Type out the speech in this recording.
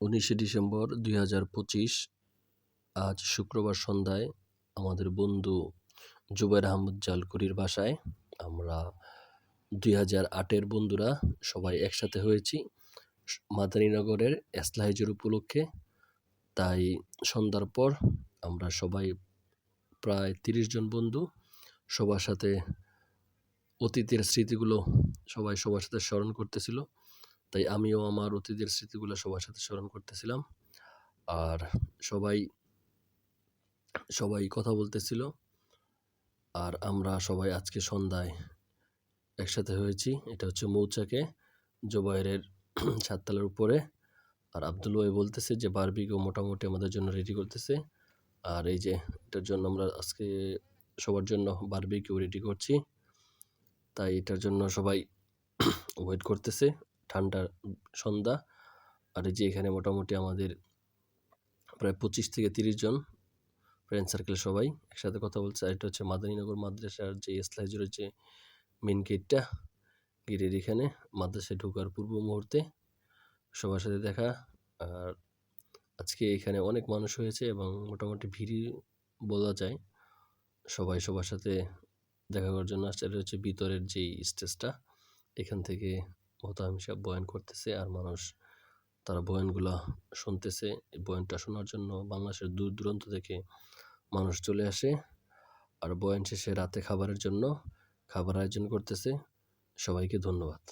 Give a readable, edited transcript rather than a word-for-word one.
19শে December 2025 আজ শুক্রবার সন্ধ্যায় আমাদের বন্ধু জুবায়ের আহমদ জালকুড়ির বাসায় আমরা 2008-এর বন্ধুরা সবাই একসাথে হয়েছি মাদারীনগরের এসলাহিজুর উপলক্ষে। তাই সন্ধ্যার পর আমরা সবাই প্রায় 30 জন বন্ধু সবার সাথে অতীতের স্মৃতিগুলো সবার সাথে স্মরণ করতেছিল। তাই আমিও আমার অতীতের স্মৃতিগুলো সবার সাথে স্মরণ করতেছিলাম। আর সবাই কথা বলতেছিল। আর আমরা সবাই আজকে সন্ধ্যায় একসাথে হয়েছি। এটা হচ্ছে মৌচাকে জুবায়েরের ছাদতলার উপরে। আর আব্দুল ভাই বলতেছে যে বারবিকিউ মোটামুটি আমাদের জন্য রেডি করতেছে। আর এই যে এটার জন্য আমরা আজকে সবার জন্য বারবিকিউ রেডি করছি। তাই এটার জন্য সবাই ওয়েট করতেছে। ঠান্ডার সন্ধ্যা। আর এই যে এখানে মোটামুটি আমাদের প্রায় 25 থেকে 30 জন ফ্রেন্ড সার্কেল সবাই একসাথে কথা বলছে। আর এটা হচ্ছে মাদারীনগর মাদ্রাসার যে এসলাহিজুরের যে মেন গেটের এখানে মাদ্রাসায় ঢোকার পূর্ব মুহূর্তে সবার সাথে দেখা। আর আজকে এখানে অনেক মানুষ হয়েছে এবং মোটামুটি ভিড়ই বলা যায়। সবাই সবার সাথে দেখা করার জন্য আসছে। এটা হচ্ছে ভিতরের যেই স্টেজটা, এখান থেকে মোহতামিম সাহেব বয়ান করতেছে আর মানুষ তারা বয়ানগুলা শুনতেছে। এই বয়ানটা শোনার জন্য বাংলাদেশের দূর দূরান্ত থেকে মানুষ চলে আসে। আর বয়ান শেষে রাতে খাবারের জন্য খাবার আয়োজন করতেছে। সবাইকে ধন্যবাদ।